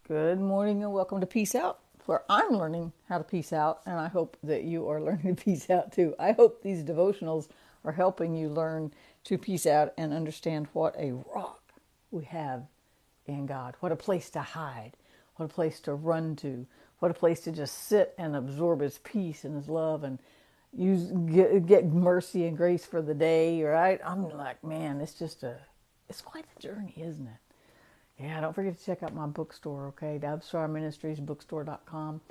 Good morning and welcome to Peace Out, where I'm learning how to peace out, and I hope that you are learning to peace out too. I hope these devotionals are helping you learn to peace out and understand what a rock we have in God. What a place to hide. What a place to run to. What a place to just sit and absorb His peace and His love and get mercy and grace for the day, right? I'm like, man, it's quite a journey, isn't it? Yeah, don't forget to check out my bookstore, okay? Dabstar Ministries, bookstore.com.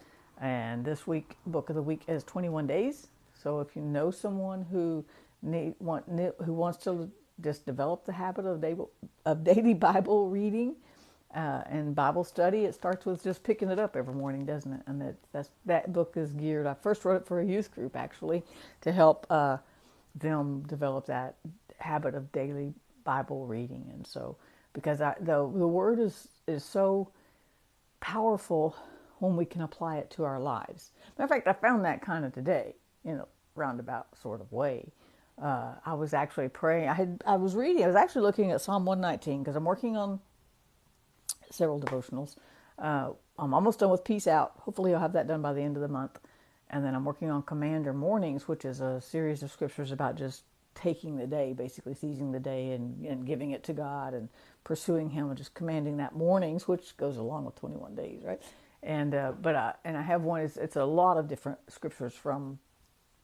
And this week, book of the week is 21 Days. So if you know someone who wants to just develop the habit of daily Bible reading and Bible study, it starts with just picking it up every morning, doesn't it? And that book is geared. I first wrote it for a youth group, actually, to help them develop that habit of daily Bible reading. And so, because the word is so powerful when we can apply it to our lives. Matter of fact, I found that kind of today in a roundabout sort of way. I was actually praying. I was actually looking at Psalm 119 because I'm working on several devotionals. I'm almost done with Peace Out. Hopefully I'll have that done by the end of the month. And then I'm working on Commander Mornings, which is a series of scriptures about just taking the day, basically seizing the day and giving it to God and pursuing Him and just commanding that mornings, which goes along with 21 days, right? And I have one. It's a lot of different scriptures from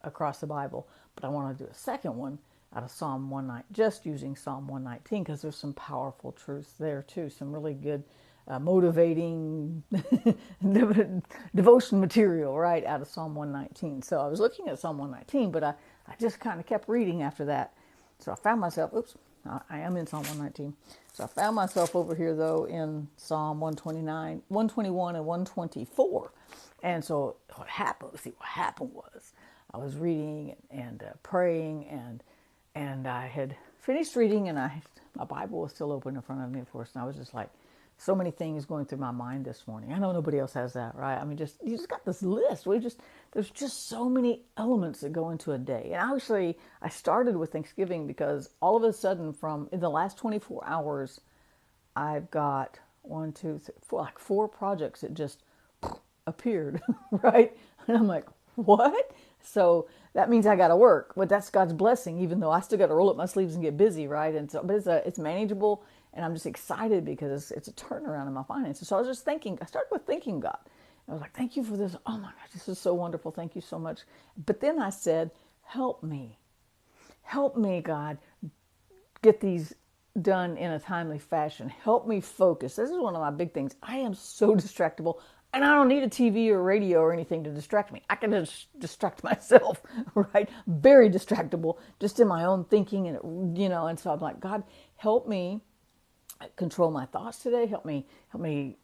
across the Bible, but I want to do a second one out of Psalm 119, just using Psalm 119 because there's some powerful truths there too, some really good motivating devotion material right out of Psalm 119. So I was looking at Psalm 119, but I just kind of kept reading after that. So I found myself, I am in Psalm 119. So I found myself over here though in Psalm 129, 121 and 124. And so what happened was I was reading and praying and I had finished reading and my Bible was still open in front of me, of course, and I was just like, so many things going through my mind this morning. I know nobody else has that, right? I mean, you just got this list. There's just so many elements that go into a day. And actually, I started with Thanksgiving because all of a sudden, in the last 24 hours, I've got four projects that just appeared, right? And I'm like, what? So that means I got to work, but that's God's blessing, even though I still got to roll up my sleeves and get busy, right? And so, but it's manageable, and I'm just excited because it's a turnaround in my finances. So I started with thanking God. I was like, thank you for this. Oh my gosh, this is so wonderful. Thank you so much. But then I said, help me, God, get these done in a timely fashion. Help me focus. This is one of my big things. I am so distractible. And I don't need a TV or radio or anything to distract me. I can just distract myself, right? Very distractible, just in my own thinking, and so I'm like, God, help me control my thoughts today. Help me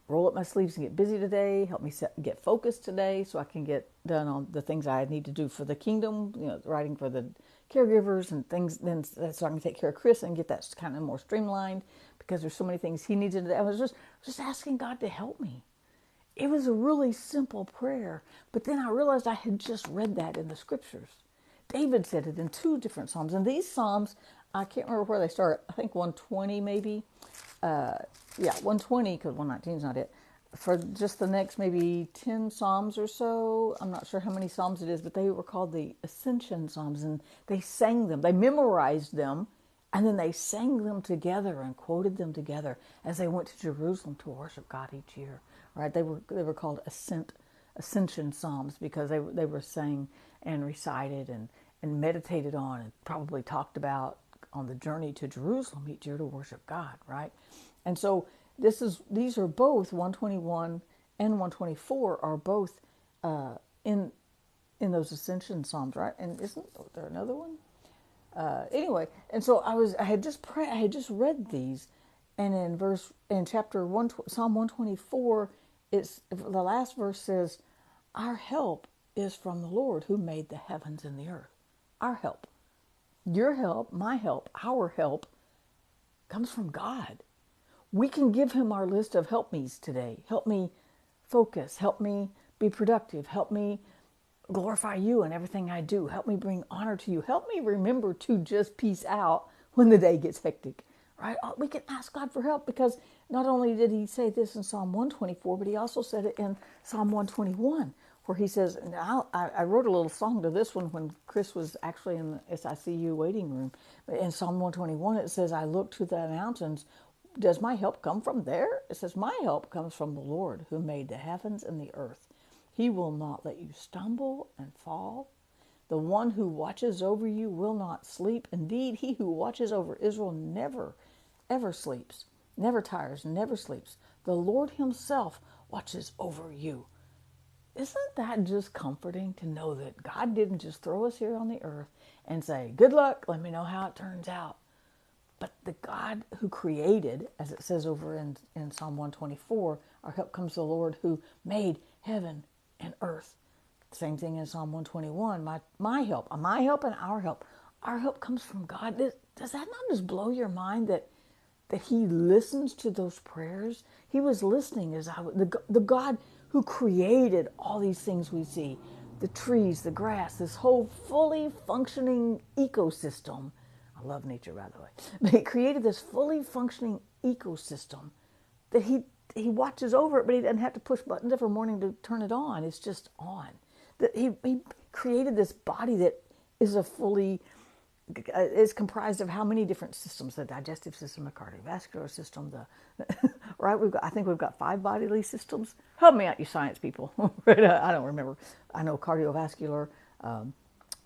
roll up my sleeves and get busy today. Help me get focused today so I can get done on the things I need to do for the kingdom, writing for the caregivers and things, then so I can take care of Chris and get that kind of more streamlined because there's so many things he needs to do. I was just asking God to help me. It was a really simple prayer, but then I realized I had just read that in the scriptures. David said it in two different Psalms, and these Psalms, I can't remember where they start. I think 120 maybe. 120 because 119 is not it. For just the next maybe 10 Psalms or so, I'm not sure how many Psalms it is, but they were called the Ascension Psalms, and they sang them. They memorized them, and then they sang them together and quoted them together as they went to Jerusalem to worship God each year. Right? They were called Ascension Psalms because they were sang and recited and meditated on and probably talked about on the journey to Jerusalem each year to worship God, right? And so these are both 121 and 124 are both in those Ascension Psalms, right? And isn't there another one? Anyway, and so I had just read these, and in chapter 1, Psalm 124, the last verse says, "Our help is from the Lord who made the heavens and the earth." Our help, your help, my help, our help comes from God. We can give Him our list of help me's today. Help me focus. Help me be productive. Help me glorify You in everything I do. Help me bring honor to You. Help me remember to just peace out when the day gets hectic. right? We can ask God for help because not only did he say this in Psalm 124, but he also said it in Psalm 121, where he says, now I wrote a little song to this one when Chris was actually in the SICU waiting room. But in Psalm 121, it says, I look to the mountains. Does my help come from there? It says, my help comes from the Lord who made the heavens and the earth. He will not let you stumble and fall. The one who watches over you will not sleep. Indeed, he who watches over Israel never, ever sleeps, never tires, never sleeps. The Lord himself watches over you. Isn't that just comforting to know that God didn't just throw us here on the earth and say, good luck, let me know how it turns out. But the God who created, as it says over in Psalm 124, our help comes to the Lord who made heaven and earth. Same thing in Psalm 121, my help and our help. Our help comes from God. Does that not just blow your mind that he listens to those prayers? He was listening as the God who created all these things we see, the trees, the grass, this whole fully functioning ecosystem. I love nature, by the way. But he created this fully functioning ecosystem that he watches over it, but he doesn't have to push buttons every morning to turn it on. It's just on. That he created this body that is is comprised of how many different systems? The digestive system, the cardiovascular system, right? I think we've got 5 bodily systems. Help me out, you science people. Right? I don't remember. I know cardiovascular,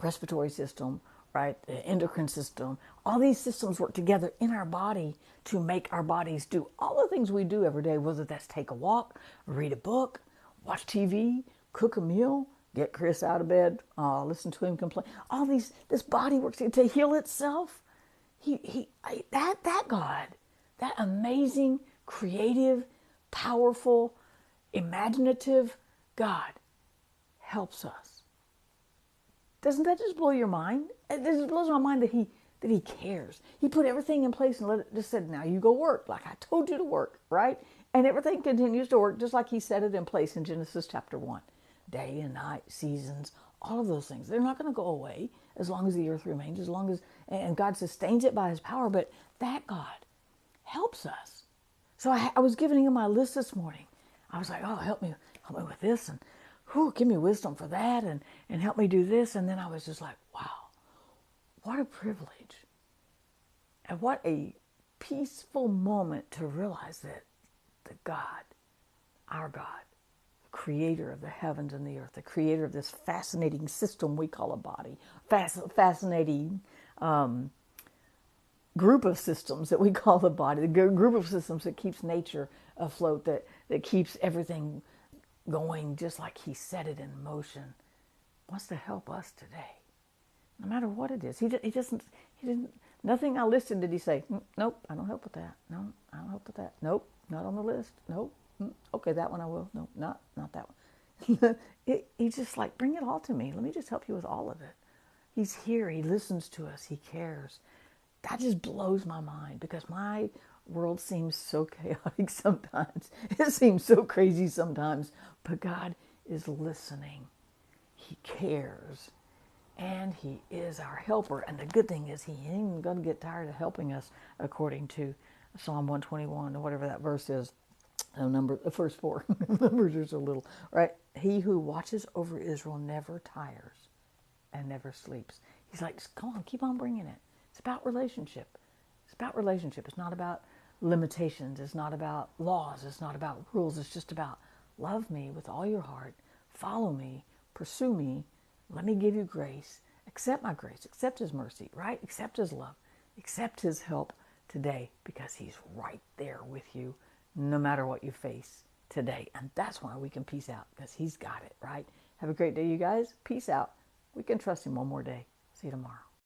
respiratory system, right? The endocrine system. All these systems work together in our body to make our bodies do all the things we do every day, whether that's take a walk, read a book, watch TV, cook a meal, get Chris out of bed, listen to him complain. All these, this body works to heal itself. That God, that amazing, creative, powerful, imaginative God helps us. Doesn't that just blow your mind? It just blows my mind that he cares. He put everything in place and just said, now you go work like I told you to work, right? And everything continues to work just like he set it in place in Genesis chapter 1. Day and night, seasons, all of those things. They're not going to go away as long as the earth remains, and God sustains it by his power, but that God helps us. So I was giving him my list this morning. I was like, oh, help me with this, and give me wisdom for that, and help me do this. And then I was just like, wow, what a privilege. And what a peaceful moment to realize that the God, our God, creator of the heavens and the earth, the creator of this fascinating system we call a body, fascinating group of systems that we call the body, the group of systems that keeps nature afloat, that keeps everything going just like he set it in motion, wants to help us today, no matter what it is. He didn't. Nothing I listed did he say, nope, I don't help with that. No, I don't help with that. Nope, not on the list. Nope. Okay, that one I will. No, not that one. He's just like, bring it all to me. Let me just help you with all of it. He's here. He listens to us. He cares. That just blows my mind because my world seems so chaotic sometimes. It seems so crazy sometimes. But God is listening. He cares. And he is our helper. And the good thing is he ain't going to get tired of helping us, according to Psalm 121 or whatever that verse is. The first 4 numbers are so little, right? He who watches over Israel never tires and never sleeps. He's like, just come on, keep on bringing it. It's about relationship. It's about relationship. It's not about limitations. It's not about laws. It's not about rules. It's just about love me with all your heart. Follow me. Pursue me. Let me give you grace. Accept my grace. Accept his mercy, right? Accept his love. Accept his help today because he's right there with you no matter what you face today. And that's why we can peace out because he's got it, right? Have a great day, you guys. Peace out. We can trust him one more day. See you tomorrow.